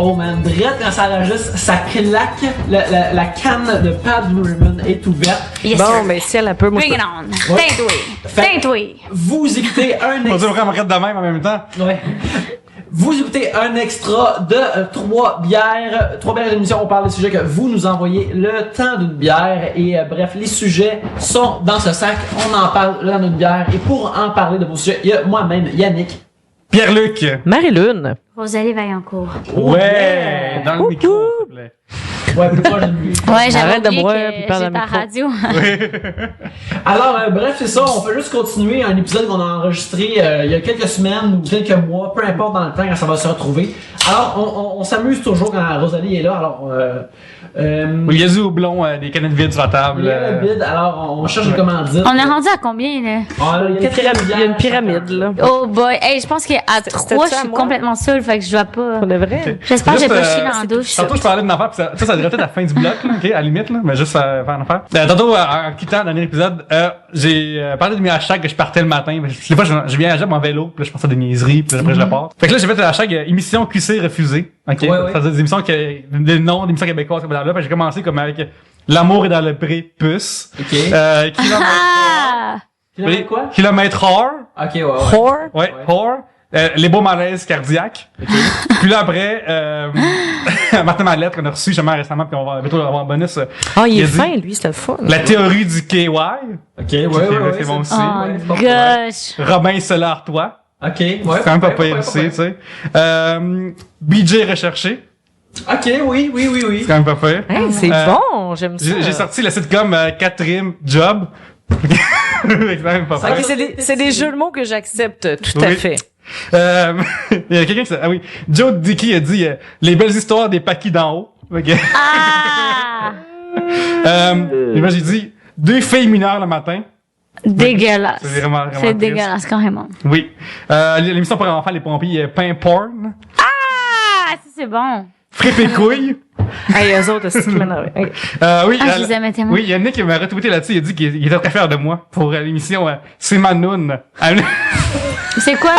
Oh man, direct quand ça enregistre, ça claque, la canne de Pad Blue Ribbon est ouverte. Yes, bon, sir. mais si elle a peu, moi, Bring it on. Teinte-toi. Vous écoutez un On extra. dit vraiment de même en même temps. Ouais. Vous écoutez un extra de 3 bières. 3 bières d'émission, on parle des sujets que vous nous envoyez le temps d'une bière. Et bref, les sujets sont dans ce sac. On en parle le temps d'une bière. Et pour en parler de vos sujets, il y a moi-même, Yannick. Pierre-Luc. Marie-Lune. Rosalie Vaillancourt. Ouais, dans le micro, s'il te plaît. Ouais, plus proche de lui. Ouais, j'avais Arrête de oublié boire, que puis parle j'étais dans à le radio. Alors, bref, c'est ça. On peut juste continuer un épisode qu'on a enregistré il y a quelques semaines ou quelques mois, peu importe dans le temps quand ça va se retrouver. Alors, on s'amuse toujours quand Rosalie est là. Alors, Il y a du houblon, des canettes vides sur la table. il y a le vide. Alors, on cherche une commandite. On est rendu à combien, là? Ah, il y a Il y a une pyramide, là. Oh boy. Hey, je pense qu'à 3, c'était-tu je à suis moi? complètement seule, fait que je dois pas. Pour de vrai. J'espère que j'ai Juste, pas chié dans la douche. Tantôt, je parlais d'une affaire, pis ça devrait être à la fin du bloc, là, ok, à la limite, là, mais juste faire une affaire. Tantôt, en quittant le dernier épisode, j'ai parlé de mes hashtags que je partais le matin. Des fois, je viens à job en vélo, pis là, je pense à des niaiseries, pis après, je le pars. Fait que là, j'ai fait le hashtag émission QC refusée, ok? Ouais, ouais. Ça veut dire des émissions des noms d'émissions québécoises, comme là, pis j'ai commencé comme avec L'amour est dans le pré, puce. Ok. Kilomètre, Ah! Kilomètre quoi? kilomètre Whore. Ok, ouais. Whore. Ouais, Whore. Les beaux malaises cardiaques. Puis là, après, Martin Mallette, qu'on a reçu justement récemment, puis on va bientôt avoir un bonus. Ah, il Il est a dit- fin, lui, c'était le fun. La théorie du KY. Ok, ouais, c'est bon aussi. Oh Ouais, c'est pas vrai. gosh. Robin Solar-toi. Ok, ouais. C'est quand même pas ouais, pire ouais, aussi, ouais. tu sais. BJ recherché. Ok, oui. C'est quand même pas pire. Hey, c'est Euh, bon, j'aime ça. J'ai sorti le sitcom Catherine Job. C'est quand même pas Ça- Ok, pire. c'est des jeux de mots que j'accepte, tout à Oui. fait. Il y a quelqu'un qui ah oui, Joe Dickey a dit les belles histoires des paquis d'en haut. Ok. Ah! Et moi j'ai dit 2 filles mineures le matin. Dégueulasse. C'est vraiment C'est triste. dégueulasse, carrément. Oui. L'émission pour enfants les pompiers pain porn. Ah! Ça, c'est bon. Frippe et couilles. Hey, eux autres, c'est ce qui m'énerve. Okay. Oui. Ah, je les aimais tellement. Oui, il y a Nick qui m'a retweeté là-dessus, il a dit qu'il était très fier de moi pour l'émission C'est ma noune. C'est quoi?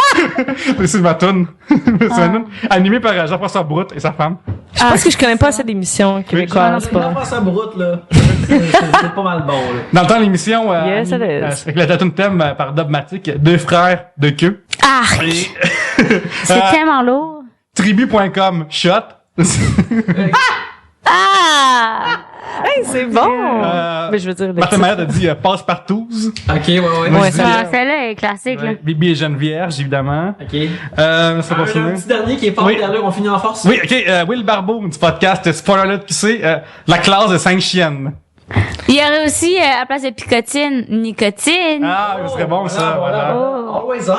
C'est ma toune. C'est ma noune. Animée par Jean-François Broute et sa femme. Je pense que je connais pas assez d'émissions québécoises. C'est pas ça brute, là. C'est pas mal bon, là. Dans le temps, l'émission, Yes, it is. avec la toune thème par Dogmatic, 2 frères de queue. Ah! Et C'est tellement lourd. tribu.com, shot. Ah! Hey, c'est bon! Mais je veux dire, le Martin titre. Maillard a dit passe-partout. Ok, ouais. Moi, Ouais, je ça- dis, Ah, celle-là est classique, là. Bibi et Geneviève, évidemment. Ok. Ça Un continue. petit dernier qui est fort, Oui. dernier qu'on finit en force. Oui, ok, Will Barbeau du podcast Spoiler Alert QC, la classe de 5 chiennes. Il y aurait aussi, à la place de picotine, nicotine. Ah, ce serait bon ça, voilà. Always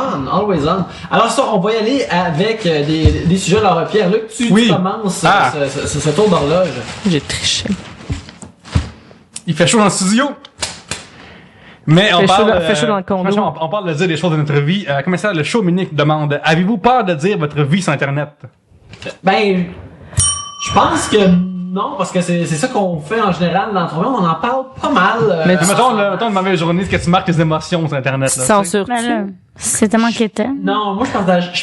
on. Alors ça, on va y aller avec des sujets. Alors Pierre-Luc, tu commences Ah. ce tour d'horloge. J'ai triché. Il fait chaud dans le studio. Mais on Fait chaud parle, dans- fait chaud dans le condo. franchement, on parle de dire des choses de notre vie. Comment ça, le show Munich demande, avez-vous peur de dire votre vie sur Internet? Ben, je pense que non, parce que c'est ça qu'on fait en général dans l'entrevue. On en parle pas mal. Mais Mais mettons une mauvaise journée, est-ce que tu marques tes émotions sur Internet? Tu Là, te tu sais? censures-tu? Ben là, c'est tellement inquiétant. Non, moi je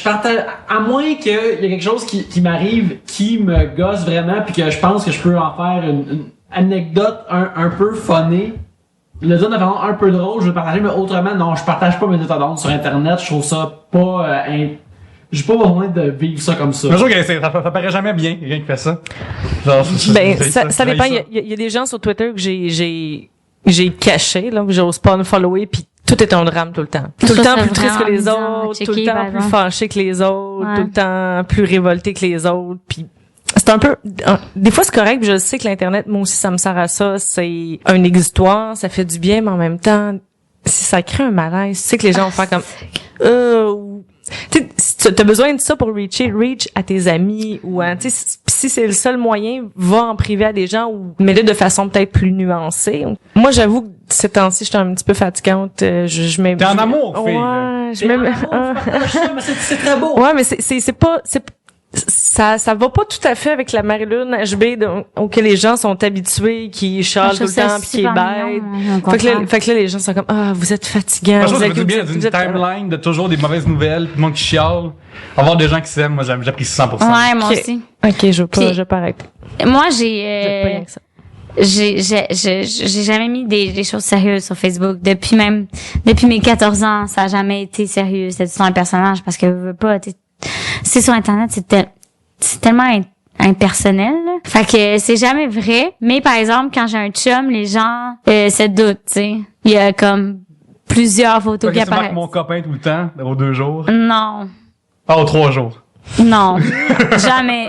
partage, à moins qu'il y ait quelque chose qui m'arrive, qui me gosse vraiment, puis que je pense que je peux en faire une anecdote un peu funnée. Le dire de façon un peu drôle, je vais le partager, mais autrement, non, je partage pas mes états d'onde sur Internet, je trouve ça pas, j'ai pas besoin de vivre ça comme ça. Je trouve que ça paraît jamais bien, quelqu'un qui fait ça. Genre, Ben, ça dépend. Il y a des gens sur Twitter que j'ai caché, là, que j'ose pas unfollower, puis tout est un drame tout le temps. Tout le Ça, temps c'est plus triste que vraiment les bizarre à autres, tout le checker, temps par plus exemple. fâché que les autres, Ouais. tout le temps plus révolté que les autres, puis c'est un peu, des fois c'est correct, puis je sais que l'internet, moi aussi ça me sert à ça, c'est un exutoire, ça fait du bien, mais en même temps, si ça crée un malaise, tu sais que les gens vont faire comme, ou- tu sais, si t'as besoin de ça pour reach à tes amis ou tu sais, si c'est le seul moyen, va en privé à des gens ou mets-le de façon peut-être plus nuancée. Moi, j'avoue que ces temps-ci, j'étais un petit peu fatigante. Je mets. T'es en amour, fille. Ouais, je Mais mets. non, je partage ça, mais c'est très beau. Ouais, mais c'est pas ça va pas tout à fait avec la Marie-Lune HB auquel les gens sont habitués, qui chialent tout le temps puis qui est bête. Fait que là, les gens sont comme, vous êtes fatigants. Moi, je vous trouve que ça fait du bien dans une timeline de toujours des mauvaises nouvelles, puis le monde qui chiale. Avoir des gens qui s'aiment, moi, j'apprécie 100%. Ouais, moi aussi. Ok, je veux pas arrêter. Moi, J'ai pas rien que ça. j'ai jamais mis des choses sérieuses sur Facebook depuis mes 14 ans, ça a jamais été sérieux, c'est un personnage parce que je veux pas, c'est sur internet, c'est tellement impersonnel, là. Fait que c'est jamais vrai, mais par exemple quand j'ai un chum, les gens se doutent, tu sais. Il y a comme plusieurs photos qui apparaissent. Tu marques mon copain tout le temps, aux 2 jours. Non. Aux 3 jours. Non, jamais.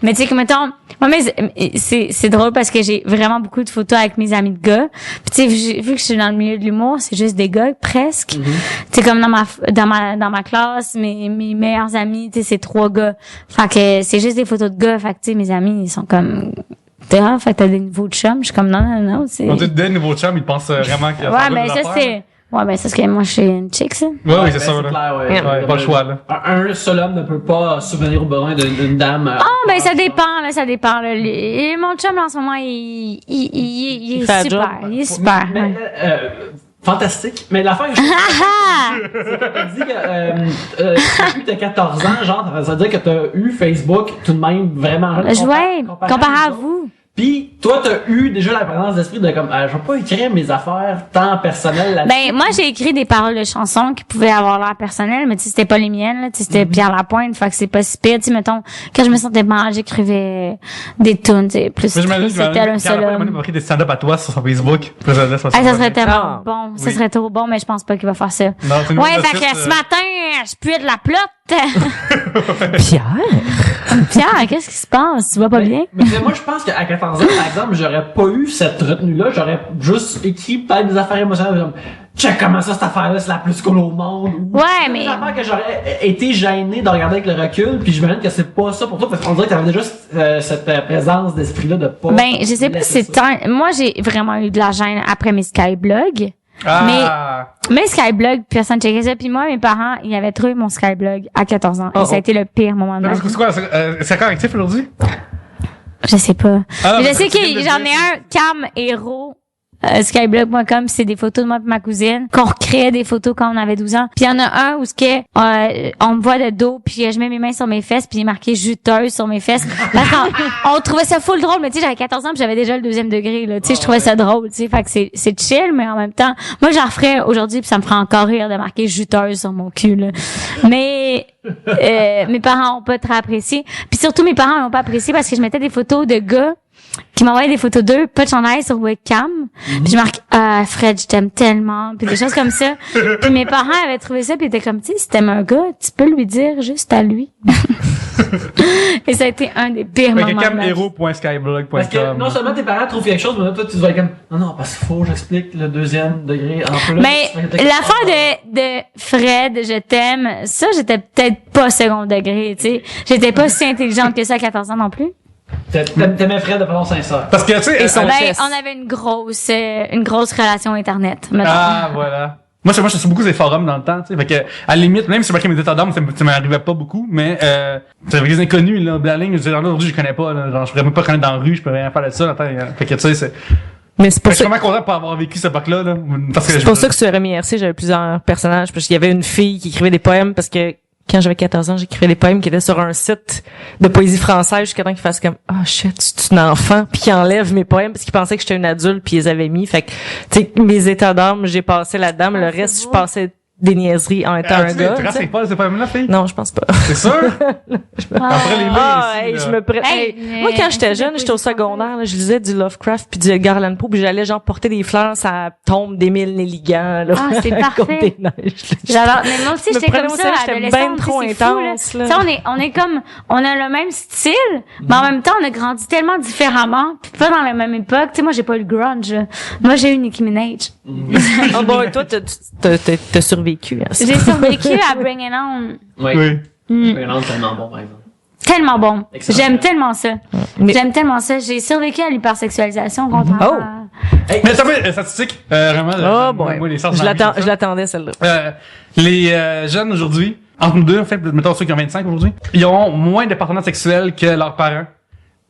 Mais tu sais que mettons, moi mais c'est drôle parce que j'ai vraiment beaucoup de photos avec mes amis de gars. Puis tu sais vu que je suis dans le milieu de l'humour, c'est juste des gars presque. Tu sais comme dans ma classe, mes meilleurs amis, tu sais c'est 3 gars. Fait que c'est juste des photos de gars. Fait que tu sais mes amis ils sont comme fait que t'as des nouveaux chums. Je suis comme non, c'est. Quand tu te donnes des nouveaux chums, ils pensent vraiment qu'il y a ouais, mais ça c'est. Ouais, ben, c'est parce que moi, je suis une chick, ça. Ouais, c'est ça, là. Clair, Ouais, pas le choix, là. Un seul homme ne peut pas subvenir aux besoins d'une dame. Ben, ça dépend, là, ça dépend, là. Mon chum, là, en ce moment, il est super. Il est super. Mais, fantastique. Mais l'affaire que je c'est que t'as dit que t'as 14 ans, genre, ça veut dire que t'as eu Facebook tout de même vraiment jeune. Ouais, comparé à vous. Pis, toi, t'as eu déjà la présence d'esprit de comme, je vais pas écrire mes affaires tant personnelles là-dessus. Ben, moi, j'ai écrit des paroles de chansons qui pouvaient avoir l'air personnelles, mais tu sais, c'était pas les miennes, là. Tu sais, c'était Pierre Lapointe, fait que c'est pas si pire. Tu sais, mettons, quand je me sentais mal, j'écrivais des tunes, tu sais, plus tristes, c'était un seul homme. Il m'a pris des stand-up à toi sur son Facebook. Ça serait tellement bon. Ça serait trop bon, mais je pense pas qu'il va faire ça. Non, c'est ouais, fait que ce matin, je puais de la plotte. Pierre, qu'est-ce qui se passe? Tu vas pas bien? Mais moi, je pense qu'à 14 ans, par exemple, j'aurais pas eu cette retenue-là. J'aurais juste écrit peut-être des affaires émotionnelles comme, check comment ça, cette affaire-là, c'est la plus cool au monde. Ouais, mais. C'est une affaire que j'aurais été gêné de regarder avec le recul, puis j'imagine que c'est pas ça pour toi, parce qu'on dirait que t'avais déjà cette présence d'esprit-là de pas. Ben, je sais pas si c'est tant. Moi, j'ai vraiment eu de la gêne après mes Skyblogs. Mais Skyblog, personne checkait ça. Puis moi, mes parents, ils avaient trouvé mon Skyblog à 14 ans. Et ça a été le pire moment de ma vie. C'est quoi? C'est encore actif aujourd'hui? Je sais pas. Je sais que j'en ai un, Cam Hero. Skyblog.com, c'est des photos de moi et ma cousine qu'on recréait des photos quand on avait 12 ans. Puis il y en a un où on me voit de dos, puis je mets mes mains sur mes fesses, puis il est marqué juteuse sur mes fesses. Parce qu'on trouvait ça full drôle, mais tu sais j'avais 14 ans, puis j'avais déjà le 2e degré là. Tu sais je trouvais ça drôle, tu sais. Fait que c'est chill, mais en même temps, moi j'en referais aujourd'hui, puis ça me ferait encore rire de marquer juteuse sur mon cul là. Mais mes parents ont pas très apprécié. Puis surtout mes parents n'ont pas apprécié parce que je mettais des photos de gars qui m'envoyaient des photos d'eux, pas de chandail sur webcam. Puis je marque Fred, je t'aime tellement, puis des choses comme ça. Puis mes parents avaient trouvé ça, puis ils étaient comme, tu sais, si t'aimes un gars, tu peux lui dire juste à lui. Et ça a été un des pires moments. Camhero.skyblog.com. Parce que non seulement tes parents trouvent quelque chose, mais là, toi, tu te vois comme, non, parce qu'il faut, j'explique le 2e degré en plus. Mais l'affaire de Fred, je t'aime, ça, j'étais peut-être pas second degré, tu sais. J'étais pas si intelligente que ça à 14 ans non plus. T'aimais Fred de façon sincère. Parce que, tu sais, on avait une grosse relation internet. Mettons. Voilà. Moi, je suis beaucoup des forums dans le temps, tu sais. Fait que, à la limite, même si marqué mes états d'âme, ça m'arrivait pas beaucoup, mais, avec les inconnus, là, de la ligne, genre, là, aujourd'hui, je connais pas, là. Genre, je pourrais même pas connaître dans la rue, je peux rien faire de ça, attends. Fait que, tu sais, c'est. Mais c'est pour ça. Je suis vraiment content pour avoir vécu cette époque-là, là. C'est pour ça que sur RMIRC, j'avais plusieurs personnages, parce qu'il y avait une fille qui écrivait des poèmes, parce que, quand j'avais 14 ans, j'écrivais des poèmes qui étaient sur un site de poésie française jusqu'à temps qu'ils fassent comme shit, c'est un enfant, puis qu'ils enlèvent mes poèmes parce qu'ils pensaient que j'étais une adulte puis ils les avaient mis. Fait que tu sais mes états d'âme, j'ai passé là-dedans, mais le reste je passais des niaiseries en étant un gars. C'est pas ces poèmes-là, fille? Non, je pense pas. C'est sûr? Après les mains je me prête. Moi, quand j'étais jeune, j'étais au secondaire, là, je lisais du Lovecraft puis du Edgar Allan Poe, puis j'allais genre porter des fleurs, ça tombe d'Émile Nelligan, là. Ah, c'est parfait. Des neiges, j'adore. Mais moi aussi, j'étais comme ça, j'étais bien trop intense, là. Ça, on est comme, on a le même style, mais en même temps, on a grandi tellement différemment, puis pas dans la même époque. Tu sais, moi, j'ai pas eu le grunge. Moi, j'ai eu Nicki Minaj. Ah bon, toi, t'as survécu. J'ai survécu à Bring It On. Oui. Bring It On, tellement bon, par exemple. Tellement bon. Excellent. J'aime tellement ça. J'aime tellement ça. J'ai survécu à l'hypersexualisation, contrairement à... Mais ça fait statistique, vraiment. Moi, je l'attendais, celle-là. Les jeunes aujourd'hui, entre nous deux, en fait, mettons ceux qui ont 25 aujourd'hui, ils ont moins de partenaires sexuels que leurs parents.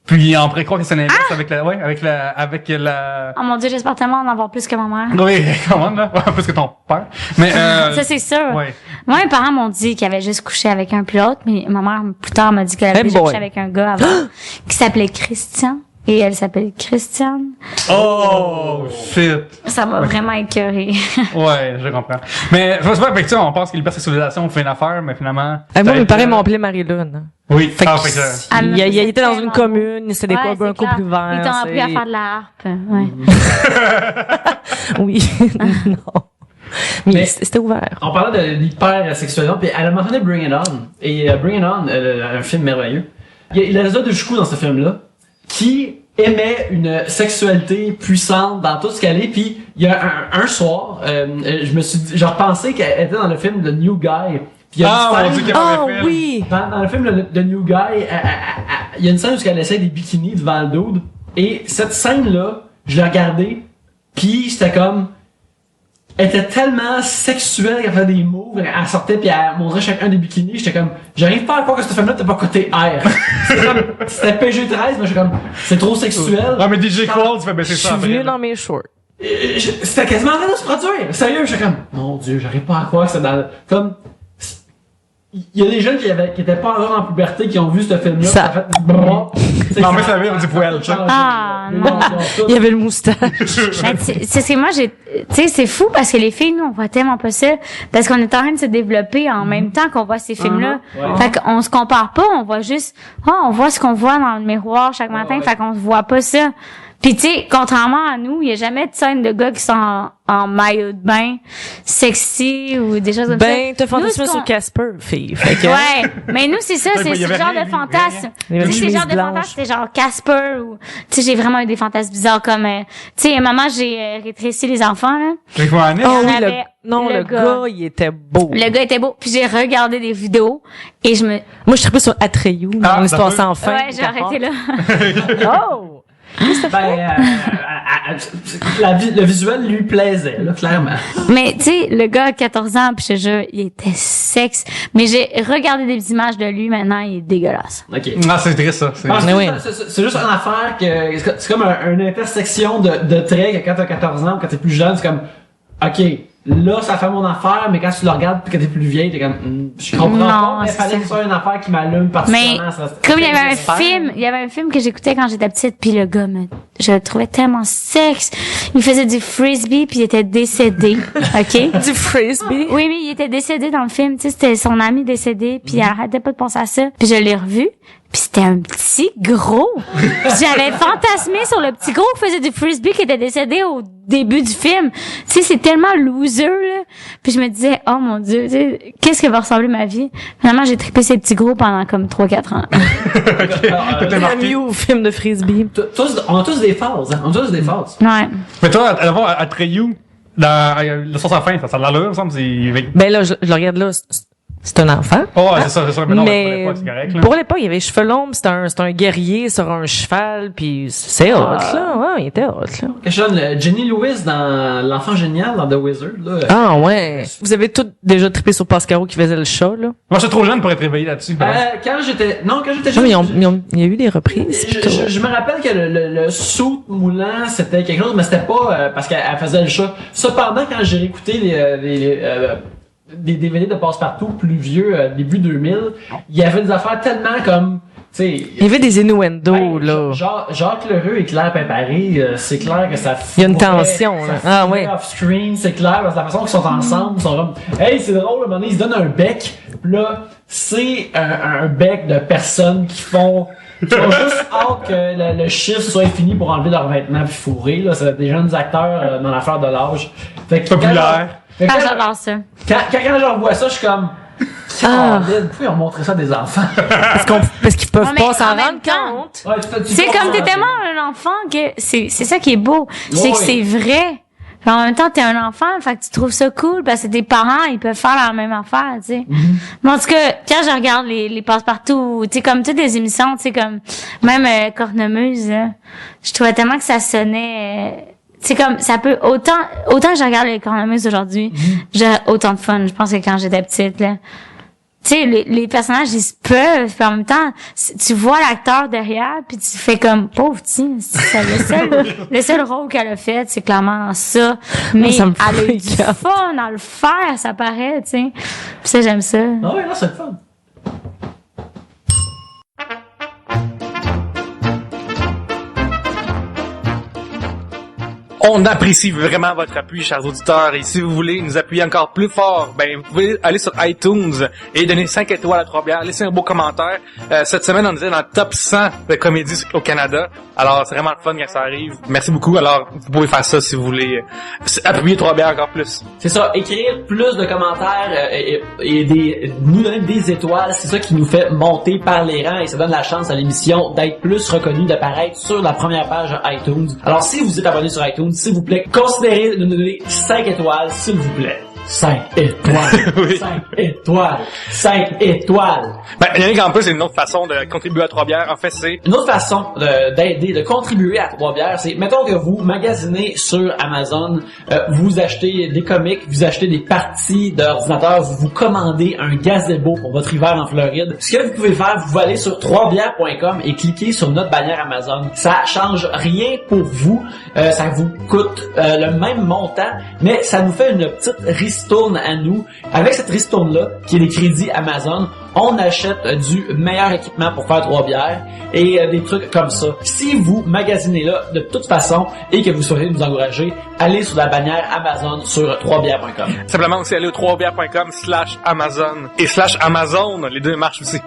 Puis on pourrait croire que c'est l'inverse avec la... Oh mon Dieu, j'espère tellement en avoir plus que ma mère. Oui, comment là? Plus que ton père. Mais Ça, c'est sûr. Ouais. Moi, mes parents m'ont dit qu'ils avaient juste couché avec un puis l'autre, mais ma mère, plus tard, m'a dit qu'elle avait déjà couché avec un gars avant, qui s'appelait Christian. Et elle s'appelle Christiane. Oh, shit. Ça m'a vraiment écœurée. Ouais, je comprends. Mais, je sais pas, effectivement, on pense que l'hypersexualisation fait une affaire, mais finalement... Moi, mes parents m'ont appelé Marie-Lune. Oui. Fait que il était dans une commune, c'était Ouais, un couple ouvert. Ils t'ont appris à faire de la harpe. Ouais. Oui. Non. Mais c'était ouvert. On parlait de l'hypersexualisation, puis elle a mentionné Bring It On. Et Bring It On, un film merveilleux. Il y a Elsa Dushku dans ce film-là, qui aimait une sexualité puissante dans tout ce qu'elle est, puis il y a un soir, je me suis dit, j'ai repensé qu'elle était dans le film The New Guy. Puis il y a mon Dieu, oui! Dans le film The New Guy, il y a une scène où elle essaie des bikinis devant le dude, et cette scène-là, je l'ai regardée, puis c'était comme... Elle était tellement sexuelle qu'elle faisait des moves, elle sortait puis elle montrait chacun des bikinis, j'étais comme, j'arrive pas à croire que cette femme-là t'es pas côté R. C'était PG-13, mais j'étais comme, c'est trop sexuel. Ah, mais DJ Qual, tu fais baisser Je ça. suis venu dans mes shorts. C'était quasiment en train de se produire. Sérieux, j'étais comme, mon Dieu, j'arrive pas à croire que c'est dans comme, il y a des jeunes qui étaient pas encore en puberté qui ont vu ce film-là. Ça fait, Non, mais ça avait du poil, tu sais. Ah, non. Il y avait le moustache. C'est que moi, tu sais, c'est fou parce que les filles, nous, on voit tellement pas ça. Parce qu'on est en train de se développer en même temps qu'on voit ces films-là. Ouais. Fait qu'on se compare pas, on voit juste, on voit ce qu'on voit dans le miroir chaque matin. Ouais. Fait qu'on se voit pas ça. Puis tu sais, contrairement à nous, il y a jamais de scène de gars qui sont en maillot de bain, sexy ou des choses comme ça. T'as fantasmé Nous, ce sur qu'on- Casper, fille. Fait que... Ouais, mais nous c'est ça, Ouais, c'est il y ce avait genre rien, de lui, fantasme. il y avait Tu sais, une c'est genre chemise de blanche. fantasme, c'est genre Casper ou tu sais, j'ai vraiment eu des fantasmes bizarres comme tu sais, maman, j'ai rétréci les enfants là. Fait qu'il faut en être. Oh Il y en oui, avait le le gars, gars. il était beau. Le gars était beau, puis j'ai regardé des vidéos et je me Moi, je serais plus sur Atreyu, Ah, dans l'histoire ça sans fin. ouais, j'ai arrêté là. Oh! Ben, le visuel lui plaisait, là, clairement. Mais tu sais, le gars à 14 ans, puis je te jure, il était sexe, mais j'ai regardé des images de lui maintenant, il est dégueulasse. Ok. Ah, c'est triste, ça. Parce que Mais oui. c'est juste une affaire que c'est comme une intersection de traits que quand t'as 14 ans ou quand t'es plus jeune, c'est comme ok, là ça fait mon affaire, mais quand tu le regardes puis que t'es plus vieille, t'es comme je comprends Non, pas, mais il c'est fallait ça. que ce soit une affaire qui m'allume Mais particulièrement. comme il y avait un film que j'écoutais quand j'étais petite, puis le gars je le trouvais tellement sexe. Il faisait du frisbee puis il était décédé, ok? Du frisbee. Oui, mais il était décédé dans le film, tu sais, c'était son ami décédé, puis il arrêtait pas de penser à ça. Puis je l'ai revu, puis c'était un petit gros. Puis j'avais fantasmé sur le petit gros qui faisait du frisbee qui était décédé au début du film. Tu sais, c'est tellement loser, là. Puis je me disais, oh mon Dieu, tu sais, qu'est-ce que va ressembler ma vie? Finalement, j'ai trippé ces petits gros pendant comme 3-4 ans. T'es marqué. Mieux au film de frisbee. On a tous des phases, hein. On a tous des phases. Ouais. Mais toi, d'abord, à Treyu, le sens à fin, ça a de l'allure, ça me semble. Ben là, je le regarde là, c'est un enfant. Oh, c'est ça. Mais non, Mais pour l'époque, c'est correct, là. pour l'époque, il avait les cheveux longs, pis c'était un guerrier sur un cheval, puis c'est hot, là. Ouais, il était hot, là. Je donne Jenny Lewis dans L'Enfant Génial, dans The Wizard, là. Ah ouais. Vous avez tous déjà trippé sur Pascaro qui faisait le chat, là? Moi, j'étais trop jeune pour être réveillé là-dessus. Quand j'étais Non, jeune. mais il y a eu des reprises. pis tout. Je me rappelle que le saut moulant, c'était quelque chose, mais c'était pas parce qu'elle faisait le chat. Cependant, quand j'ai écouté des DVD de Passe-Partout plus vieux, début 2000, il y avait des affaires tellement comme, tu sais... Il y avait des innuendos, Ben, là. Jacques Lheureux et Claire Pimparé, c'est clair que ça Il y a une tension, là. Ah, ouais. Mm-hmm. Off-screen, c'est clair, parce que la façon qu'ils sont ensemble, ils sont comme, hey, c'est drôle, à un moment donné, ils se donnent un bec, pis là, c'est un bec de personnes qui ont juste hâte que le chiffre soit fini pour enlever leurs vêtements puis fourrer, là. C'est des jeunes acteurs dans l'affaire de l'âge. Fait que Populaire. Fait que Ah, quand- j'adore ça. quand je revois ça, je suis comme, pourquoi ils ont montré ça à des enfants? Parce qu'ils peuvent Ouais, mais pas s'en en même rendre temps- compte. Ouais, C'est comme t'es tellement un enfant que c'est ça qui est beau. C'est que Ouais. c'est vrai. Puis en même temps, t'es un enfant, fait que tu trouves ça cool parce que tes parents, ils peuvent faire la même affaire, tu sais. Mais en tout cas, quand je regarde les passe-partout, tu sais, comme toutes les émissions, tu sais, comme même Cornemuse, là, je trouvais tellement que ça sonnait... c'est comme, ça peut autant que je regarde les Cornemuse aujourd'hui, j'ai autant de fun, je pense, que quand j'étais petite, là. tu sais, les personnages, ils se peuvent, puis en même temps, tu vois l'acteur derrière, puis tu fais comme, pauvre petit, c'est le seul rôle qu'elle a fait, c'est clairement ça. Mais ça me elle a eu du freak out. fun à le faire, ça paraît, tu sais. Puis ça, j'aime ça. Ah ouais, là, c'est le fun. On apprécie vraiment votre appui, chers auditeurs, et si vous voulez nous appuyer encore plus fort, ben vous pouvez aller sur iTunes et donner 5 étoiles à Trois-Bières, laisser un beau commentaire. Cette semaine, on était dans le top 100 de comédies au Canada, alors c'est vraiment le fun quand ça arrive. Merci beaucoup, alors vous pouvez faire ça si vous voulez appuyer Trois-Bières encore plus. C'est ça, écrire plus de commentaires et nous donner des étoiles, c'est ça qui nous fait monter par les rangs et ça donne la chance à l'émission d'être plus reconnue, d'apparaître sur la première page iTunes. Alors si vous êtes abonné sur iTunes, s'il vous plaît, considérez de nous donner 5 étoiles, s'il vous plaît. 5 étoiles. Oui. 5 étoiles. 5 étoiles. Ben, Yannick, en plus, c'est une autre façon de contribuer à Trois-Bières. En fait, c'est... Une autre façon d'aider, de contribuer à Trois-Bières, c'est, mettons que vous magasinez sur Amazon, vous achetez des comics, vous achetez des parties d'ordinateur, vous commandez un gazebo pour votre hiver en Floride. Ce que vous pouvez faire, vous allez sur troisbières.com et cliquez sur notre bannière Amazon. Ça change rien pour vous, ça vous coûte le même montant, mais ça nous fait une petite ristourne à nous. Avec cette ristourne-là, qui est les crédits Amazon, on achète du meilleur équipement pour faire Trois-Bières et des trucs comme ça. Si vous magasinez là de toute façon et que vous souhaitez nous encourager, allez sur la bannière Amazon sur troisbières.com. Simplement aussi aller au troisbières.com/Amazon et /Amazon, les deux marchent aussi.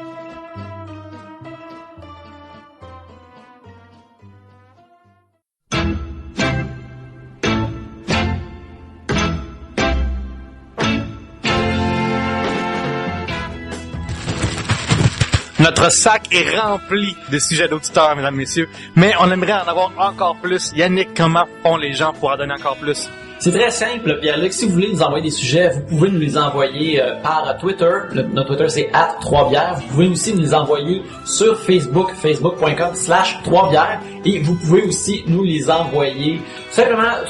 Notre sac est rempli de sujets d'auditeurs, mesdames, messieurs, mais on aimerait en avoir encore plus. Yannick, comment font les gens pour en donner encore plus? C'est très simple, Pierre-Luc. Si vous voulez nous envoyer des sujets, vous pouvez nous les envoyer par Twitter. Notre Twitter, c'est @3bières. Vous pouvez aussi nous les envoyer sur Facebook, facebook.com/3bières. Et vous pouvez aussi nous les envoyer tout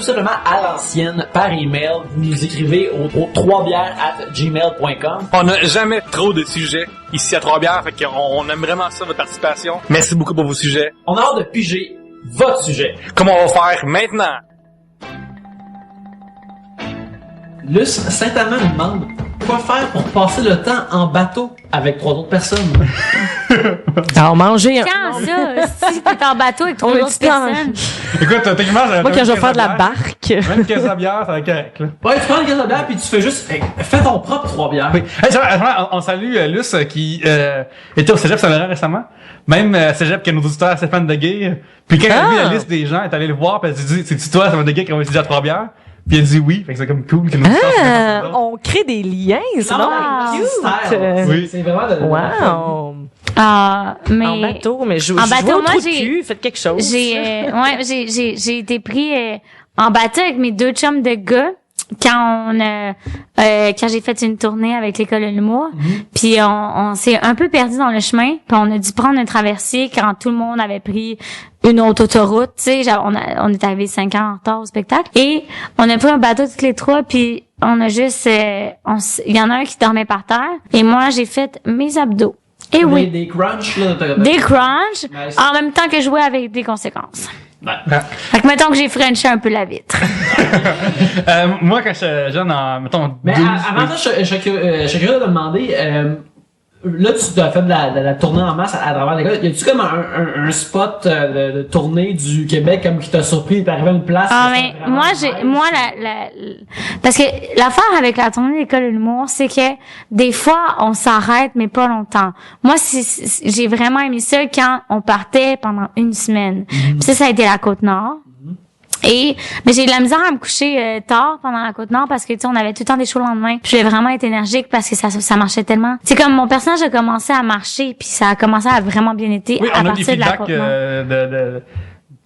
simplement à l'ancienne par email. Vous nous écrivez au 3bières@gmail.com. On n'a jamais trop de sujets ici à Trois-Bières, fait qu'on aime vraiment ça, votre participation. Merci beaucoup pour vos sujets. On a hâte de piger votre sujet. Comment on va faire maintenant? Luce Saint-Amand nous demande quoi faire pour passer le temps en bateau avec 3 autres personnes. Alors, manger un... Quand ça? Si t'es en bateau avec 3 On est autres petit en- personnes. Écoute, techniquement, Moi, quand je vais faire de la barque... Même une caisse à bière, ça va être correct, là. Ouais, tu prends une caisse de bière puis tu fais juste, fais ton propre 3 bières. Oui. Hey, on salue Luce qui était au Cégep Saint-Laurent récemment. Même Cégep que nos auditeurs assez fans de gay. Puis quand elle a vu la liste des gens, elle est allée le voir puis elle s'est dit, c'est-tu toi, ça va de gay qui va étudier à Trois-Bières? Puis elle dit oui, fait que c'est comme cool que nos auditeurs Ah, on crée des liens, c'est Non, vraiment c'est cute. style. Oui. C'est vraiment de Wow. Ah, mais... En bateau, mais je En bateau, vois au moi, trou de j'ai- cul, faites quelque chose. J'ai été pris en bateau avec mes 2 chums de gars quand quand j'ai fait une tournée avec l'école de l'humour. Puis on s'est un peu perdu dans le chemin, puis on a dû prendre une traversée quand tout le monde avait pris une autre autoroute, tu sais, on est arrivé 5 ans en retard au spectacle et on a pris un bateau toutes les 3 puis on a juste il y en a un qui dormait par terre et moi j'ai fait mes abdos. Et oui, Des crunchs, là. des crunchs Nice. en même temps que jouer avec des conséquences. Ben, Fait que mettons que j'ai frenché un peu la vitre. moi, quand j'étais jeune, mettons, Mais 12, avant ça, je suis curieux de te demander, là, tu as fait de la tournée en masse à travers l'école. Y a-tu comme un spot de tournée du Québec comme qui t'a surpris, t'es arrivé à une place? Ah, que mais c'était vraiment moi, nice? parce que l'affaire avec la tournée de l'école de l'humour, c'est que des fois, on s'arrête, mais pas longtemps. Moi, j'ai vraiment aimé ça quand on partait pendant une semaine. Puis ça a été la Côte-Nord. Mais j'ai de la misère à me coucher tard pendant la Côte-Nord parce que, tu sais, on avait tout le temps des shows le lendemain. Puis je voulais vraiment être énergique parce que ça marchait tellement. C'est comme mon personnage a commencé à marcher puis ça a commencé à vraiment bien été oui, à on a des partir de la feedbacks Côte-Nord.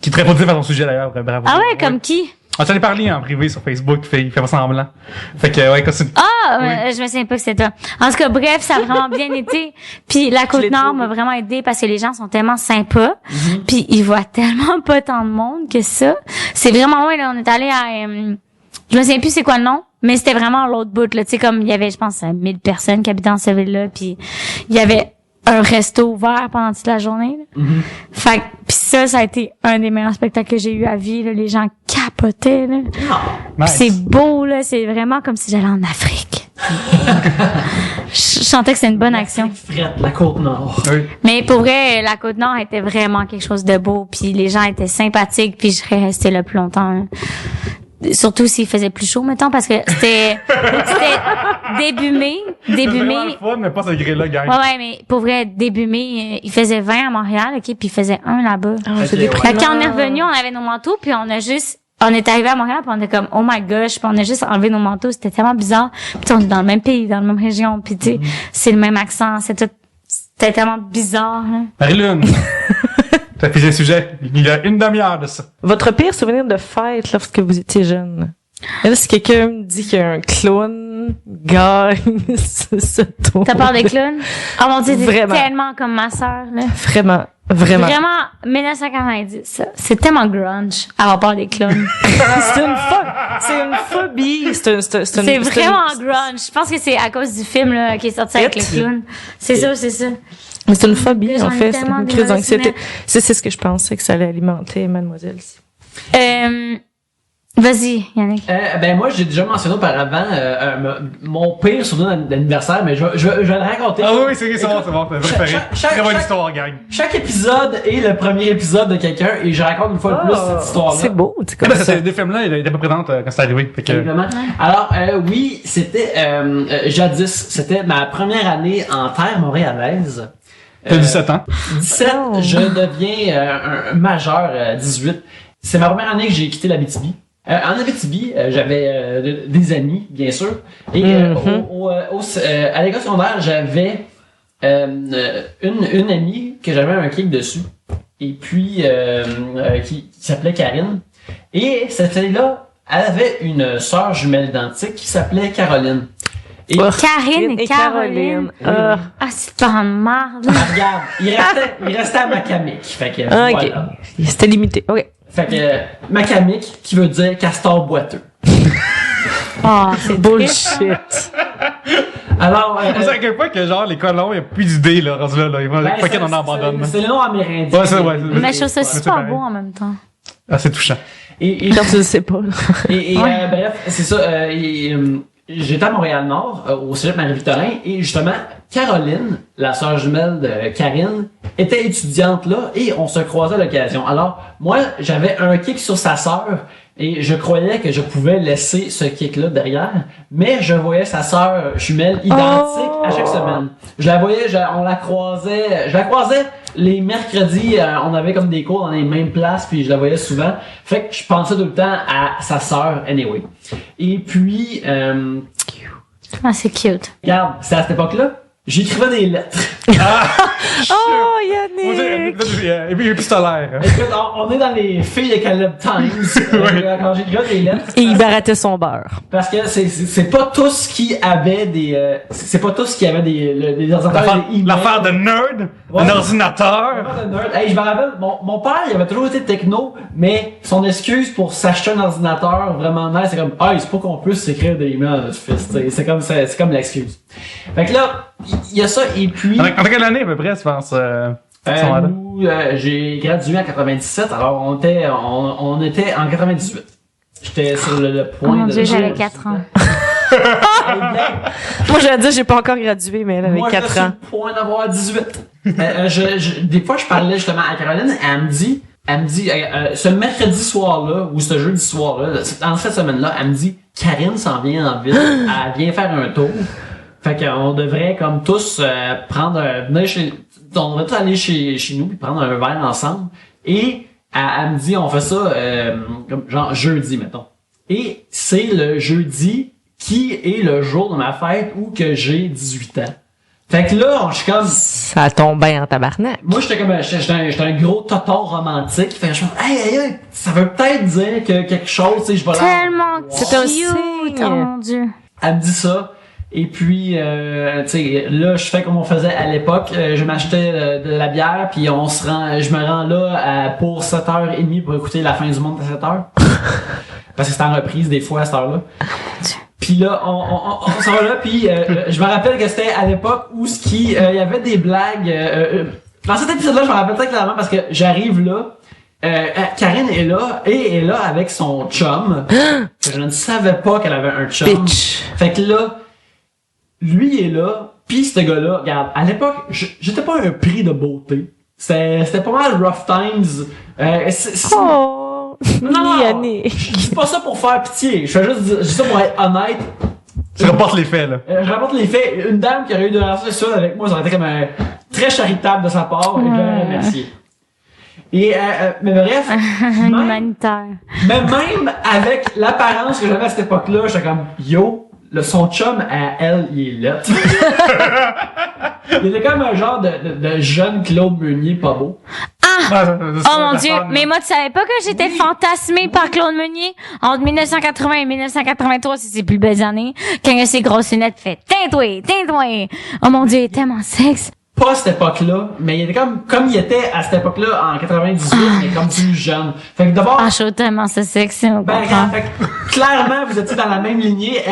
qui est très positifs à ton sujet d'ailleurs. Bravo. Ah ouais, comme qui? On s'en est parlé en privé sur Facebook, il fait pas semblant. Fait que, ouais, continue. Ah, Oui. je me souviens pas que c'était toi. En tout cas, bref, ça a vraiment bien été. Puis la Côte-Nord m'a vraiment aidé parce que les gens sont tellement sympas. Puis ils voient tellement pas tant de monde que ça. C'est vraiment loin, là. On est allé Je me souviens plus c'est quoi le nom, mais c'était vraiment l'autre bout, là. Tu sais, comme il y avait, je pense, 1000 personnes qui habitaient dans cette ville-là, puis il y avait un resto ouvert pendant toute la journée. Fait que, pis ça a été un des meilleurs spectacles que j'ai eu à vie, là. Les gens capotaient, là. Pis Nice. c'est beau, là. C'est vraiment comme si j'allais en Afrique. Je sentais que c'était une bonne action. Frette, la Côte-Nord. Oui. Mais pour vrai, la Côte-Nord était vraiment quelque chose de beau, puis les gens étaient sympathiques, puis je serais restée là plus longtemps, là. Surtout s'il faisait plus chaud, mettons, parce que c'était début mai. C'est vraiment le fun, mais pas ce gré-là, gang. Ouais, mais pour vrai, début mai, il faisait 20 à Montréal, ok, puis il faisait 1 là-bas. C'est Ok, déprimant. Fait que quand on est revenu, on avait nos manteaux, puis on est arrivé à Montréal, puis on était comme, oh my gosh, puis on a juste enlevé nos manteaux, c'était tellement bizarre. Puis on est dans le même pays, dans la même région, puis tu sais, c'est le même accent, c'était tellement bizarre, hein. Marie-Lune. T'as fixé le sujet. Il y a une demi-heure de ça. Votre pire souvenir de fête lorsque vous étiez jeune? Et là, si quelqu'un me dit qu'il y a un clown, gagne ce tour. T'as peur des clowns? Oh mon dieu, c'est Vraiment. tellement comme ma sœur, là. Vraiment. Vraiment. Vraiment, 1990, ça. C'est tellement grunge, avoir peur des clowns. C'est une phobie. C'est vraiment grunge. Je pense que c'est à cause du film, là, qui est sorti avec le clown. C'est ça, c'est ça. Mais c'est une phobie, J'en en ai fait. C'est tellement une des crise mauvais d'anxiété. souvenirs. C'est ce que je pensais que ça allait alimenter Mademoiselle. Vas-y, Yannick. Ben moi, j'ai déjà mentionné auparavant mon pire souvenir d'anniversaire, mais je vais le raconter. Ah oui, c'est bon, c'est bon. C'est préféré. Très bonne histoire, gang. Chaque épisode est le premier épisode de quelqu'un et je raconte une fois de plus cette histoire-là. C'est beau, c'est Ah, comme ben, ça. ces deux films-là, il était pas présent quand c'est arrivé. Fait que, Évidemment. Alors, oui, c'était jadis, c'était ma première année en terre montréalaise. t'as 17 ans. 17, je deviens un majeur 18. C'est ma première année que j'ai quitté l'Abitibi. En Abitibi, j'avais des amis, bien sûr. Et à l'école secondaire, j'avais une amie que j'avais un clic dessus. Et puis, qui s'appelait Karine. Et cette fille-là, elle avait une sœur jumelle identique qui s'appelait Caroline. Et Karine et Caroline. Ah, c'est pas en marde. regarde, il restait à Macamic. Fait que, Ah, ok. voilà. C'était limité. Ok. Fait que, Macamic, qui veut dire castor boiteux. Oh, c'est Bullshit. Alors, On sait à quel point que, genre, les colons, il n'y a plus d'idées, là, rendu là. Ils vont, ben, pas qu'on en abandonne. c'est le nom amérindien. Ouais, c'est, ouais. Mais je trouve ça c'est super pareil. beau en même temps. Ah, c'est touchant. Et, Quand tu le sais pas, là. bref, c'est ça. J'étais à Montréal-Nord, au cégep Marie-Victorin, et justement, Caroline, la sœur jumelle de Karine, était étudiante là, et on se croisait à l'occasion. Alors, moi, j'avais un kick sur sa sœur, et je croyais que je pouvais laisser ce kick-là derrière, mais je voyais sa sœur jumelle identique à chaque semaine. Je la voyais, je la croisais les mercredis, on avait comme des cours dans les mêmes places, puis je la voyais souvent. Fait que je pensais tout le temps à sa sœur, anyway. Et puis, Ah, c'est cute. regarde, c'est à cette époque-là, j'écrivais des lettres. Oh, On dirait- Yannick! Et puis, épistolaire. Écoute, on est dans les filles de Caleb Times, quand j'écrivais des lettres. Et il barattait son beurre. Parce que c'est pas tous qui avaient des c'est pas tous qui avaient des ordinateurs et des emails. L'affaire de nerd, Ouais. un ordinateur. L'affaire de nerd. Hey, je me rappelle, mon père, il avait toujours été techno, mais son excuse pour s'acheter un ordinateur vraiment nice, c'est comme, c'est pas qu'on puisse s'écrire des emails à notre fils, t'sais. C'est comme l'excuse. Fait que là, il y a ça, et puis, En quelle année, à peu près, tu penses, nous, j'ai gradué en 97, alors on était en 98. J'étais sur le Oh point mon de... dieu, j'avais 4 ans. Moi, j'allais dire, j'ai pas encore gradué, mais elle avait Moi, 4 je ans. suis sur le point d'avoir 18. Des fois, je parlais justement à Caroline, elle me dit, ce mercredi soir-là, ou ce jeudi soir-là, dans cette semaine-là, elle me dit, Karine s'en vient en ville, elle vient faire un tour. Fait qu'on devrait, comme tous, on devrait tous aller chez nous, puis prendre un verre ensemble. Et, elle me dit, on fait ça, comme, genre, jeudi, mettons. Et c'est le jeudi qui est le jour de ma fête où que j'ai 18 ans. Fait que là, je suis comme... Ça tombe bien en tabarnak. Moi, j'étais un gros toton romantique. Fait que je me dis, hey, ça veut peut-être dire que quelque chose, tu sais, je vais là. Tellement C'est un cute. signe. Oh mon dieu. Elle me dit ça. Et puis, tu sais, là, je fais comme on faisait à l'époque. Je m'achetais de la bière, puis je me rends là pour 7h30 pour écouter La fin du monde à 7h. parce que c'est en reprise des fois à cette heure-là. Puis là, on s'en va là, puis je me rappelle que c'était à l'époque où il y avait des blagues. Dans cet épisode-là, je me rappelle très clairement parce que j'arrive là, Karine est là, et est là avec son chum. Je ne savais pas qu'elle avait un chum. Bitch. Fait que là, lui est là, puis ce gars-là, regarde, à l'époque, j'étais pas un prix de beauté. C'était pas mal rough times. Non, Yannick. je dis pas ça pour faire pitié. Je dis ça pour être honnête. Tu rapportes les faits, là. Je rapporte les faits. Une dame qui aurait eu de relations sexuelles avec moi, ça aurait été comme très charitable de sa part, et je l'aurais remercié. Et, mais bref. Humanitaire. Mais même avec l'apparence que j'avais à cette époque-là, j'étais comme, yo, son chum à elle, il est lettre. Il était comme un genre de jeune Claude Meunier pas beau. Oh mon Dieu, mais moi tu savais pas que j'étais fantasmée par Claude Meunier entre 1980 et 1983, c'est ses plus belles années, quand il a ses grosses lunettes fait teint-toi. Oh mon Dieu, il est tellement sexe. Pas à cette époque-là, mais il était comme il était à cette époque-là en 98, mais comme plus jeune. Fait que d'abord. Ah, je trouve tellement ça sexy, on Ben, comprend. fait que, clairement, vous étiez dans la même lignée.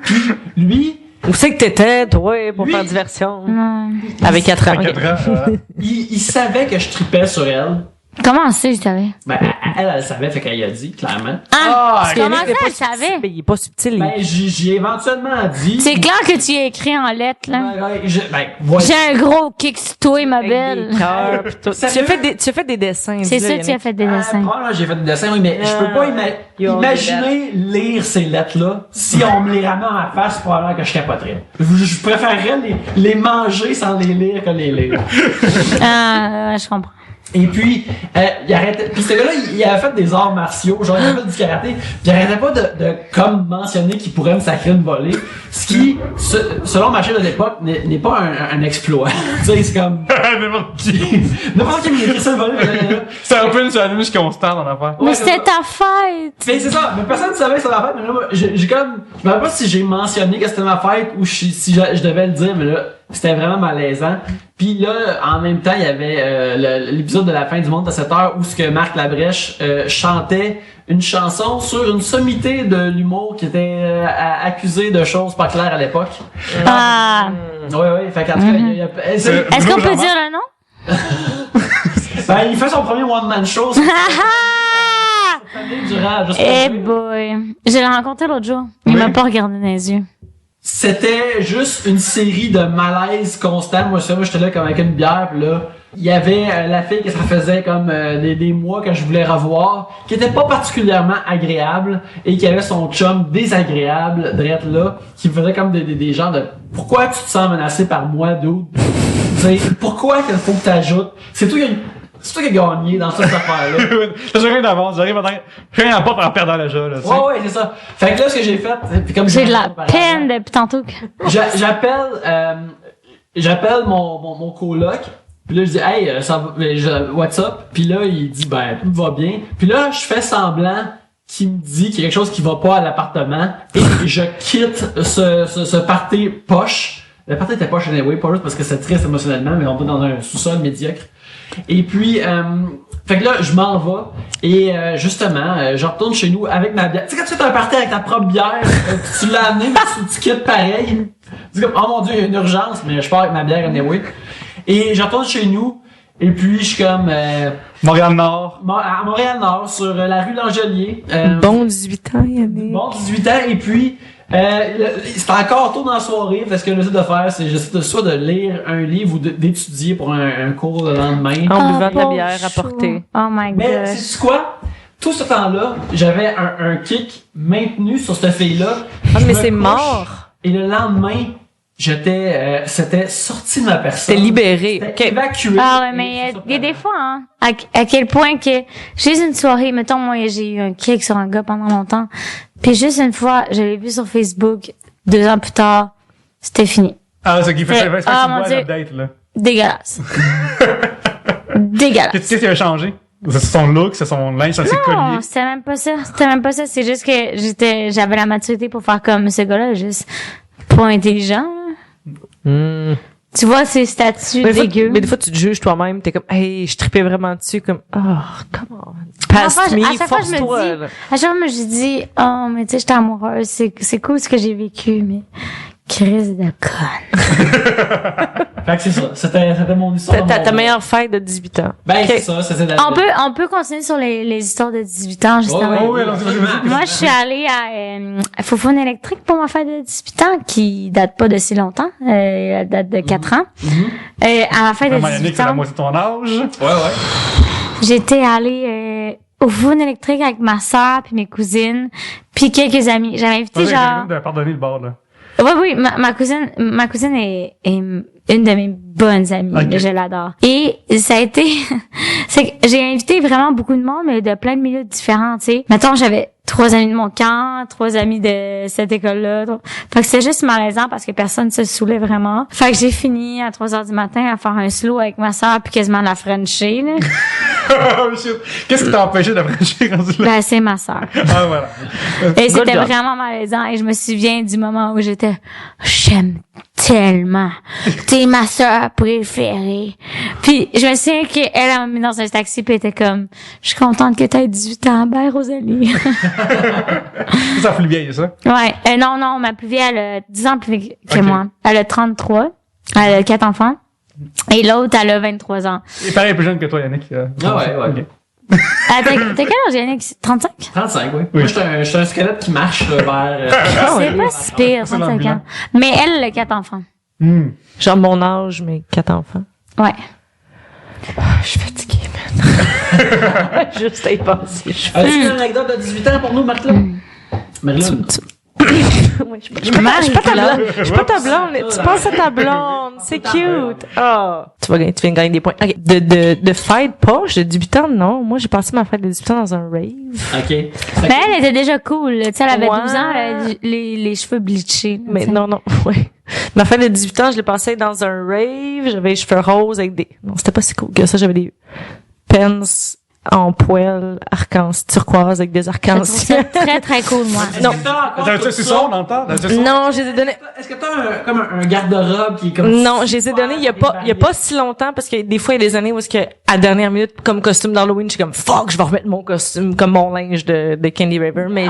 Puis lui, Où c'est que t'étais, toi, pour Lui- faire diversion? Non. Avec 4 ans. 4 ans. il savait que je tripais sur elle. Comment ça, je savais? Ben, elle savait, fait qu'elle y a dit, clairement. Ah, comment Yannick, il est ça, pas je savais? subtil, il est pas subtil. Ben, j'ai éventuellement dit. C'est clair que tu y as écrit en lettres, là. Voilà. J'ai un gros kick sur toi, ma belle. Des cœurs, pis tout. Tu as fait des dessins. C'est dis-le, ça, tu as Yannick. fait des dessins. Probablement, j'ai fait des dessins, oui, mais je peux pas imaginer lire ces lettres-là. Si on me les ramène à ma face, probablement que je capoterais. Je préférerais les manger sans les lire que les lire. Ah, je comprends. Et puis, il arrêtait. Puis ce gars-là, il avait fait des arts martiaux, genre il avait fait du karaté. Puis il arrêtait pas de comme mentionner qu'il pourrait me sacrer une volée. Ce qui, selon ma chaîne de l'époque, n'est pas un exploit. Tu sais, c'est comme. N'importe qui. N'importe qui m'écrit ça une volée. C'est un peu une challenge constant en affaire. Mais Ouais, c'était c'est ta fête! Mais c'est ça, mais personne ne savait que c'était ma fête, mais là, moi, j'ai comme, je me rappelle pas si j'ai mentionné que c'était ma fête ou si je devais le dire, mais là, c'était vraiment malaisant. Puis là, en même temps, il y avait l'épisode de la fin du monde à 7 heures où ce que Marc Labrèche chantait une chanson sur une sommité de l'humour qui était accusée de choses pas claires à l'époque. Ah! Ouais, fait qu'en tout cas, Est-ce qu'on peut dire le nom? ben, il fait son premier one-man show. Durant, juste Eh boy! Je l'ai rencontré l'autre jour. Il m'a pas regardé dans les yeux. C'était juste une série de malaises constants. Moi, j'étais là comme avec une bière, pis là, il y avait la fille que ça faisait comme des mois que je voulais revoir, qui était pas particulièrement agréable, et qui avait son chum désagréable, drette là, qui me faisait comme des genres de « Pourquoi tu te sens menacé par moi, dude? » Tu sais, pourquoi qu'il faut que t'ajoutes? C'est toi qui a gagné dans cette affaire-là. J'ai rien d'avance, j'arrive à rien à pas en perdant le jeu, là, tu sais. Ouais, c'est ça. Fait que là, ce que j'ai fait, puis comme J'ai de la peine depuis tantôt. J'appelle mon coloc, puis là je dis hey, what's up? Puis là il dit ben tout va bien. Puis là je fais semblant qu'il me dit qu'il y a quelque chose qui va pas à l'appartement et je quitte ce party poche. Le party était poche anyway, pas juste parce que c'est triste émotionnellement, mais on est dans un sous-sol médiocre. Et puis fait que là je m'en vais et justement je retourne chez nous avec ma bière. Tu sais quand tu fais un party avec ta propre bière, tu l'as amené mais tu quittes pareil. Tu dis comme oh mon dieu il y a une urgence, mais je pars avec ma bière anyway. Et je retourne chez nous et puis je suis comme Montréal-Nord. à Montréal-Nord sur la rue Langelier. Bon 18 ans, Yannick. Bon 18 ans et puis c'est encore tôt dans la soirée, parce que j'essaie de faire, c'est j'essaie soit de lire un livre ou d'étudier pour un cours le lendemain. En buvant de la Oh, bière chaud. apportée. Oh my Mais god. c'est quoi? Tout ce temps-là, j'avais un kick maintenu sur cette fille-là. Ah, Je mais me c'est couche, mort. Et le lendemain, c'était sorti de ma personne. C'était libéré. C'était OK. évacué. Ah ouais, mais il y a des fois, hein, à quel point que juste une soirée, mettons, moi, j'ai eu un kick sur un gars pendant longtemps, puis juste une fois, je l'ai vu sur Facebook, 2 ans plus tard, c'était fini. Ah, c'est qui fait Ah, que tu mon vois Dieu. l'update, là. Dégueulasse. Dégueulasse. Qu'est-ce qui a changé? C'est son look, c'est son linge, c'est ses Non, colliers. c'était même pas ça. C'était même pas ça. C'est juste que j'avais la maturité pour faire comme ce gars-là, juste pas intelligent. Là. Tu Tu vois ces statues dégueu. Mais des fois, tu te juges toi-même, t'es comme, hey, je tripais vraiment dessus, comme, oh, come on. Past me, force-toi. À chaque fois, je me dis, oh, mais tu sais, j'étais amoureuse, c'est cool ce que j'ai vécu, mais crise de conne. Fait que c'est ça. C'était mon histoire. Ta meilleure fête de 18 ans. Ben, c'est ça. C'était On peut continuer sur les histoires de 18 ans, justement. Oh, oui, alors, vas-y. Moi, je suis allée à Foufoune électrique pour ma fête de 18 ans, qui date pas de si longtemps. Elle date de 4 ans. À ma fête de 18 c'est la ans, moitié de ton âge. Ouais. j'étais allée au Foufoune électrique avec ma sœur puis mes cousines puis quelques amis. J'avais invité genre... Pardonner le bord, là. Oui, ma cousine est une de mes bonnes amies. Okay. Je l'adore. Et ça a été, c'est que j'ai invité vraiment beaucoup de monde, mais de plein de milieux différents, tu sais. Mettons, j'avais 3 amis de mon camp, 3 amis de cette école-là. Fait que c'était juste malaisant parce que personne se saoulait vraiment. Fait que j'ai fini à 3 heures du matin à faire un slow avec ma sœur puis quasiment la frencher, là. Qu'est-ce qui t'a empêché de frencher rendu là? Ben, c'est ma sœur. Ah, voilà. Et c'était vraiment malaisant. Et je me souviens du moment où j'étais, j'aime tellement. T'es ma sœur préférée. Puis, je me souviens qu'elle m'a mis dans un taxi puis elle était comme, je suis contente que t'aies 18 ans. Bye, Rosalie. Ça fait vieille, ça? Ouais. Non, ma plus vieille, elle a 10 ans plus vieille que moi. Elle a 33. Elle a 4 enfants. Et l'autre, elle a 23 ans. Et pareil, plus jeune que toi, Yannick. Ah ouais. Okay. T'as quel âge, Yannick? 35? 35, oui. Moi, j'étais un squelette qui marche vers... c'est pas si pire, 35 ans. Mais elle a 4 enfants. Genre mon âge, mais 4 enfants. Ouais. Je suis fatiguée, man. Juste à y penser. As-tu une anecdote de 18 ans pour nous, Marc-Claude? Marilyn? Oui, je suis pas ta blonde. Je suis pas ta blonde. Tu penses à ta blonde. C'est cute. Oh. Tu viens de gagner des points. Okay. De fête poche de 18 ans, non. Moi, j'ai passé ma fête de 18 ans dans un rave. OK. Mais elle était déjà cool. Tu sais, elle avait 12 ans, elle avait les cheveux bleachés. Mais non, ouais. Ma fête de 18 ans, je l'ai passée dans un rave. J'avais les cheveux roses avec des... Non, c'était pas si cool que ça. J'avais des pens en poêle turquoise avec des arcs-en-ciel. C'est très, très cool, moi. Non. T'as-tu son dans le temps? Non, je les ai donnés. Est-ce que t'as comme un garde-robe qui est comme... Non, je les ai donnés il y a pas si longtemps parce que des fois, il y a des années où est-ce que, à dernière minute, comme costume d'Halloween, je suis comme, fuck, je vais remettre mon costume, comme mon linge de Candy River. Mais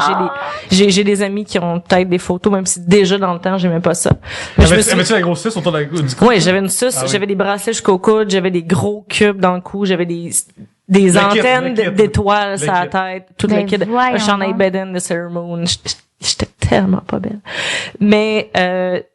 j'ai des amis qui ont peut-être des photos, même si déjà dans le temps, j'aimais pas ça. Avais-tu la grosse suce autour du cou? Oui, j'avais une suce, j'avais des bracelets jusqu'au coude, j'avais des gros cubes dans le cou, j'avais des antennes d'étoiles sur la tête, toute la kit, un chandail Beden de Sailor Moon. J'étais tellement pas belle. Mais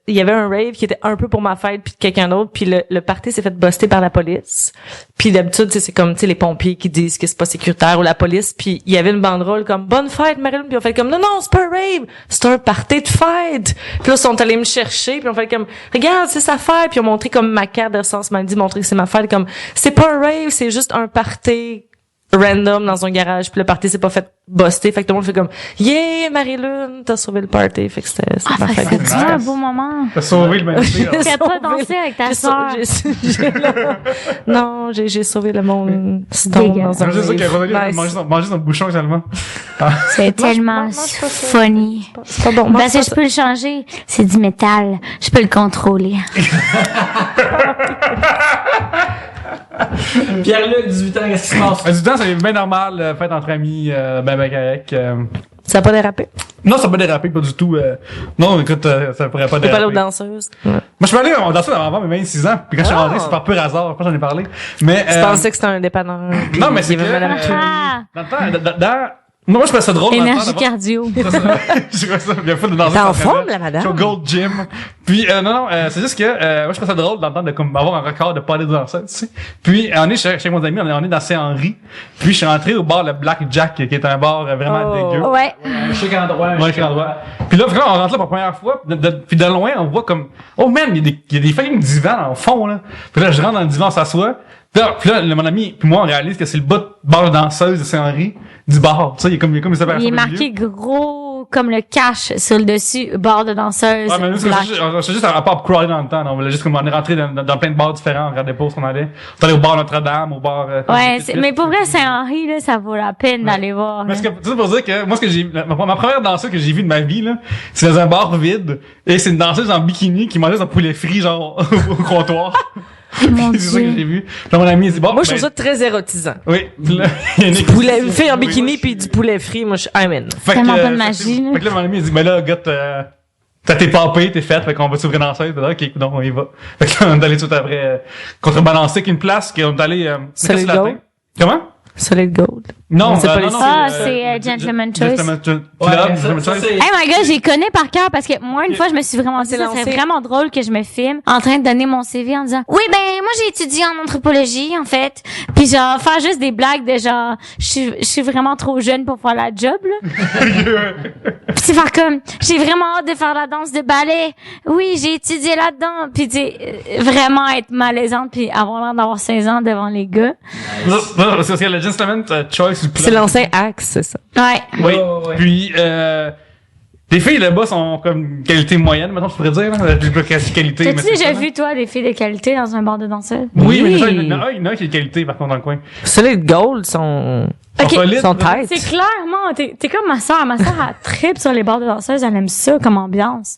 il y avait un rave qui était un peu pour ma fête puis de quelqu'un d'autre, puis le party s'est fait buster par la police. Puis d'habitude, c'est comme les pompiers qui disent que c'est pas sécuritaire ou la police, puis il y avait une banderole comme bonne fête Marilyn, puis on fait comme non, c'est pas un rave, c'est un party de fête. Puis là ils sont allés me chercher, puis on fait comme regarde, c'est sa fête, puis on montré comme ma carte de recensement maladie, montré que c'est ma fête, comme c'est pas un rave, c'est juste un party random dans un garage, puis le party s'est pas fait buster, fait que tout le monde fait comme yeah Marilyn, t'as sauvé le party, fait que c'était ma fête. C'était un beau moment. T'as sauvé le magnifique. T'as pas dansé avec ta soeur. Non, j'ai sauvé le monde stone dans un C'est ça qu'elle va nice. manger son bouchon seulement. C'est tellement funny. C'est pas bon. Parce que je peux le changer. C'est du métal. Je peux le contrôler. Pierre-Luc, 18 ans, qu'est-ce qui se passe? 18 ans, c'est bien normal, fête entre amis, ben correct. Ça a pas dérapé? Non, ça n'a pas dérapé, pas du tout. Non, écoute, ça pourrait pas T'es pas déraper. allé aux danseuses? Moi, je suis allé en danser avant mes 26 ans, puis quand je suis rentré, c'est par pur hasard, après j'en ai parlé. Mais, Je pensais que c'était un dépanneur. non, mais c'est il y que, avait Madame Ah! dans le temps, moi, je trouvais ça drôle. Énergie cardio. Je trouvais ça bien fou de danser. T'es en dans ce temps-là. forme, la madame? Je suis au Gold Gym. Puis, non, c'est juste que, moi, je trouvais ça drôle d'entendre de comme avoir un record de pas aller danser, tu sais. Puis, on est chez mon ami, on est dans Saint-Henri. Puis, je suis rentré au bar le Black Jack, qui est un bar vraiment dégueu. Ouais. Un chic endroit. Ouais, chic endroit. Puis là, vraiment, on rentre là pour la première fois. Puis de loin, on voit comme, oh man, il y a des fucking divans en fond, là. Puis là, je rentre dans le divan, on s'assoit. Puis là, mon ami, puis moi, on réalise que c'est le bas de bar danseuse de Saint-Henri du bar. Tu sais, il y a comme une séparation. Il est marqué gros comme le cash sur le dessus, bord de danseuse. Ouais, mais nous, black. c'est juste à pas crawler dans le temps, non. On voulait juste comme on est rentré dans plein de bars différents, on regardait pas où on allait. On allait au bar Notre-Dame, au bar, Ouais, mais pour vrai, Saint-Henri, là, ça vaut la peine d'aller voir. Parce que, tout ça pour dire que, moi, ce que j'ai, ma première danseuse que j'ai vue de ma vie, là, c'est dans un bar vide, et c'est une danseuse en bikini qui mangeait son poulet frit, genre, au comptoir. Mon C'est ça que Dieu. j'ai vu. Puis là, mon ami, il dit, bon, Moi, je trouve ça très érotisant. oui. Puis là, il y a une Poulet, une fille en bikini puis du poulet frit, moi, je suis I'm in. Fait Tellement que, pas de magie, là. Fait que là, mon ami, il dit, ben là, gars, t'as tes papés, t'es faite, fait qu'on va s'ouvrir dans ça. Ok, donc on y va. Fait que là, on est allé tout après, contrebalancer qu'une place, qu'on est allé, Solid Latin. Gold? Comment? Solid Gold. Non, c'est pas les- Ah, c'est, Gentleman Choice. Club, Ouais, Gentleman ça, Choice. c'est- Hey my god, j'ai connais par cœur parce que moi une fois je me suis vraiment dit C'est ça serait lancé. vraiment drôle que je me filme en train de donner mon CV en disant oui ben moi j'ai étudié en anthropologie en fait puis genre faire juste des blagues de genre je suis vraiment trop jeune pour faire la job là puis c'est faire comme j'ai vraiment hâte de faire la danse de ballet oui j'ai étudié là-dedans puis tu sais vraiment être malaisante puis avoir l'air d'avoir 16 ans devant les gars Non, c'est parce que le Gentleman Choice, C'est l'ancien Axe, c'est ça. ouais Oui. Ouais. Puis, les filles là-bas sont comme qualité moyenne, maintenant, je pourrais dire, là. Plus qualité. mais t'as-tu c'est déjà ça, vu toi des filles de qualité dans un bar de danseurs Oui, mais Oui. déjà, il y en a qui est de qualité, par contre, dans le coin. Solid Gold sont Ils Ok. sont solides, sont là. têtes. C'est clairement, t'es comme ma soeur. Ma soeur, elle tripe sur les bars de danseuses. Elle aime ça comme ambiance.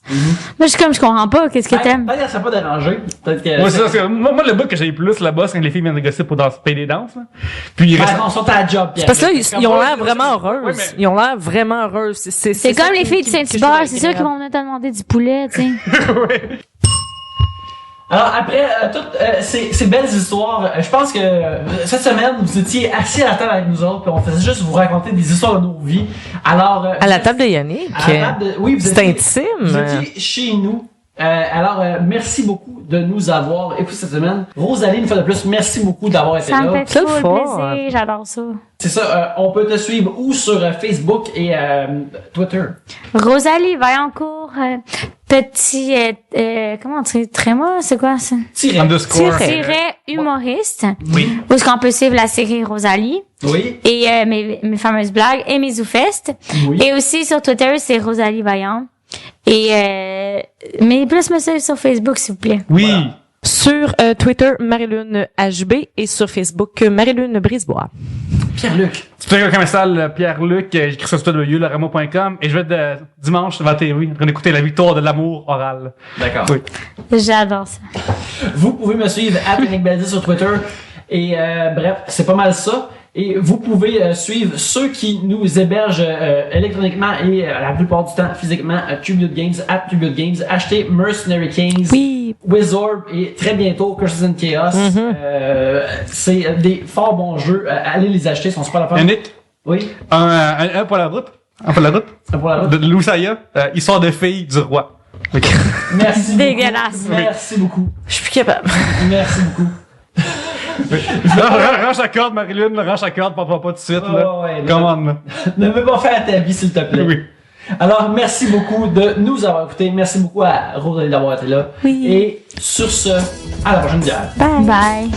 Moi, je comprends pas. Qu'est-ce que t'aimes? Peut-être qu'elle serait pas dérangée. Peut-être que. Ouais, c'est ça, moi, le bout que j'ai le plus là-bas, c'est quand les filles viennent négocier pour payer des danses, là. Puis ils Ben, restent. on sont à la job, Pierre. Parce que là, ils ont l'air vraiment Ouais, heureuses. mais- Ils ont l'air vraiment heureuses. C'est ça comme les qui- filles de qui- que je Saint-Hubert. trouve C'est sûr qu'ils agréable. vont venir te demander du poulet, tu sais. Alors après toutes ces belles histoires, je pense que cette semaine vous étiez assis à la table avec nous autres, puis on faisait juste vous raconter des histoires de nos vies. Alors À la table de Yannick. à la table de- oui, vous C'est étiez- intime. Vous étiez chez nous. Alors merci beaucoup de nous avoir écoutés cette semaine. Rosalie, une fois de plus, merci beaucoup d'avoir été Ça me là. fait C'est le trop fun. plaisir. J'adore ça. C'est ça, on peut te suivre ou sur Facebook et Twitter. Rosalie Vaillancourt, petit, comment on dit, tréma, c'est quoi ça? Tiré. Underscore. Tiret humoriste. Oui. Où est-ce qu'on peut suivre la série Rosalie Oui. et mes fameuses blagues et mes zoufestes. Oui. Et aussi sur Twitter, c'est Rosalie Vaillant. Et mais plus me suivre sur Facebook, s'il vous plaît. Oui. Voilà. Sur Twitter, Marilyn HB et sur Facebook, Marilyn Brisebois. Pierre-Luc. Tu peux comme ça, Pierre-Luc, j'écris sur www.leramo.com et je vais être dimanche devant la TV en train d'écouter la victoire de l'amour oral. D'accord. Oui. J'adore ça. Vous pouvez me suivre @NickBeldi sur Twitter. Et bref, c'est pas mal ça. Et vous pouvez suivre ceux qui nous hébergent électroniquement et la plupart du temps physiquement Tribute Games, @Tribute Games. Achetez Mercenary Kings, Oui. Wizorb et très bientôt Curses and Chaos. C'est des fort bons jeux. Allez les acheter, ils sont super la fun. Yannick, Oui, un pour la route. Un pour la route. c'est pour la route. De Loussaya, histoire de fille du roi. Ok. Merci Dégueulasse. beaucoup. Merci beaucoup. Je suis plus capable. Merci beaucoup. Range la corde, Marilyn, range la corde, parle pas tout de suite, là. Ouais, ouais, Commande, là. ne me pas faire ta vie, s'il te plaît. Oui. Alors, merci beaucoup de nous avoir écoutés. Merci beaucoup à Rosalie d'avoir été là. Oui. Et sur ce, à la prochaine bière. Bye. Bye.